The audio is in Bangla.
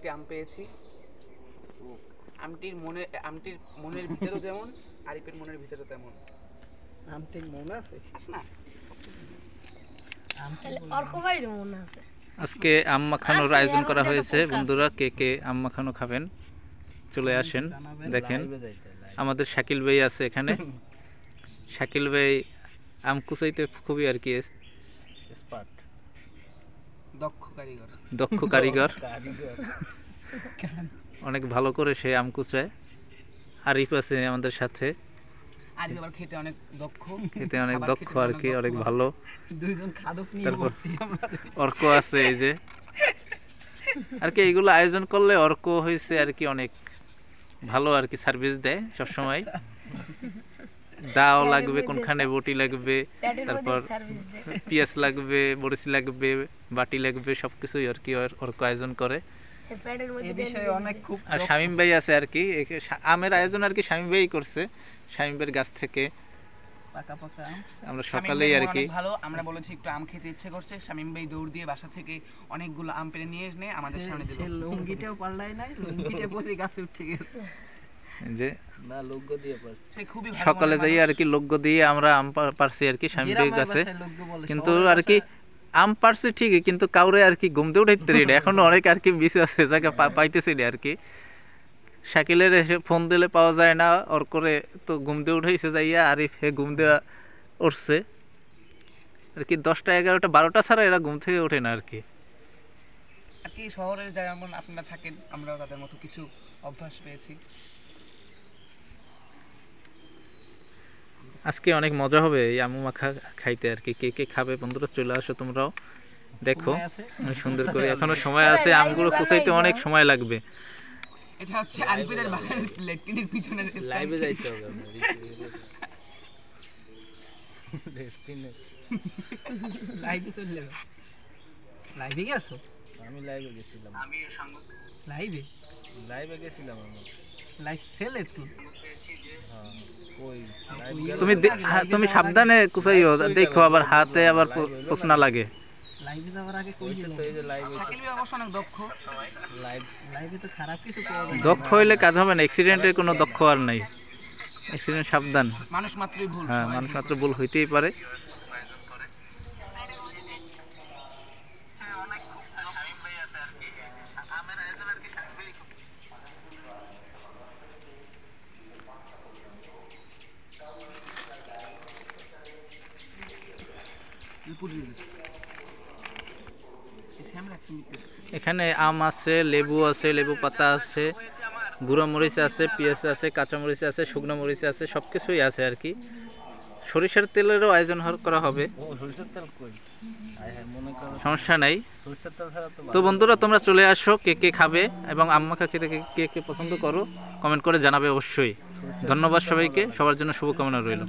একটি আম পেয়েছি। আমটির মনের ভিতরেও যেমন, আরিফের মনের ভিতরেও তেমন। আমটির মন আছে না আজকে আম মাখানোর আয়োজন করা হয়েছে। বন্ধুরা কে কে আম মাখানো খাবেন চলে আসেন। দেখেন আমাদের শাকিল ভাই আছে এখানে। শাকিল ভাই আম কুচাইতে খুবই আর কি এক্সপার্ট, দক্ষ কারিগর। অনেক ভালো করে সে আম কুচায়। আরিফ আছে আমাদের সাথে, খেতে অনেক দক্ষ আর কি, অনেক ভালো। তারপর অর্ক আছে এই যে আর কি। এইগুলো আয়োজন করলে অর্ক হয়েছে আর কি অনেক ভালো আর কি, সার্ভিস দেয় সবসময়। দাও লাগবে, কোনখানে বটি লাগবে, তারপর পেঁয়াজ লাগবে, মরিচ লাগবে, বাটি লাগবে, সবকিছুই আর কি অর্ক আয়োজন করে। আর শামীম ভাই আছে আর কি, আমের আয়োজন আর কি শামীম ভাই করছে। শামীম ভাইয়ের গাছ থেকে আমরা সকালেই আর কি ভালো, আমরা বলেছি একটু আম খেতে ইচ্ছে করছে। শামীম ভাই দৌড় দিয়ে বাসা থেকে অনেকগুলো আম পেড়ে নিয়ে এসে আমাদের সামনে দিল। লুঙ্গিটাও পাল্লাই নাই, লুঙ্গিটা পরে গাছে উঠে গেছে যে না, লোগ্য দিয়ে পারছে। সে খুবই ভালো, সকালে যাই আর কি লোগ্য দিয়ে আমরা আম পারছি আর কি শামীম ভাইয়ের গাছে। কিন্তু আর কি আম পারছি ঠিকই, কিন্তু কাউরে আর কি ঘুমতে উঠাইতে রেডি এখনো অনেক আর কি মিস আছে, যাকে পাইতেছি না আর কি। শাকিলের এসে ফোন দিলে পাওয়া যায় না, ওর করে তো ঘুমতে উঠাইছে যাইয়া। আরিফ হে ঘুম দেওয়া উঠছে আর কি 10টা 11টা 12টা ছাড়া এরা ঘুম থেকে ওঠে না আর কি। আর কি শহরে যেমন আপনারা থাকেন, আমরাও তাদের মতো কিছু অভ্যাস পেয়েছি। আজকে অনেক মজা হবে এই আমু মাখা খাইতে আর কি। কে কে খাবে বন্ধুরা চলে আসো তোমরাও, দেখো সুন্দর করে। এখনো সময় আছে, আমগুলো কুচাইতে অনেক সময় লাগবে। এটা হচ্ছে আরিফের বাগানের ল্যাট্রিনের পিছনের লাইভে যাইতে হবে। লাইভে চলে যাবে। লাইভে গেছো? আমি লাইভে গেছিলাম। আমি সঙ্গ লাইভে গেছিলাম। আমি লাইভ ছেলে তুই। হ্যাঁ ওই তুমি সাবধানে কুচাইও, দেখো আবার হাতে আবার পোছনা লাগে। লাইভে যাওয়ার আগে কই ছিল? এই যে লাইভে শাকিল অবশ্য অনেক দক্ষ। লাইভে তো খারাপ কিছু পাওয়া যায় না। দক্ষ হইলে কাজ হবে না, অ্যাক্সিডেন্টের কোনো দক্ষ আর নাই। অ্যাক্সিডেন্ট সাবধান, মানুষ মাত্রই ভুল। হ্যাঁ মানুষ মাত্র ভুল হইতেই পারে। এখানে আম আছে, লেবু আছে, লেবু পাতা আছে, গুঁড়ো মরিচ আছে, পেঁয়াজ আছে, কাঁচা মরিচ আছে, শুকনো মরিচ আছে, সবকিছুই আছে আর কি। সরিষার তেলেরও আয়োজন করা হবে, সমস্যা নাই। তো বন্ধুরা তোমরা চলে আসো, কে কে খাবে এবং আম মাখা খেতে কে কে পছন্দ করো কমেন্ট করে জানাবে অবশ্যই। ধন্যবাদ সবাইকে, সবার জন্য শুভকামনা রইল।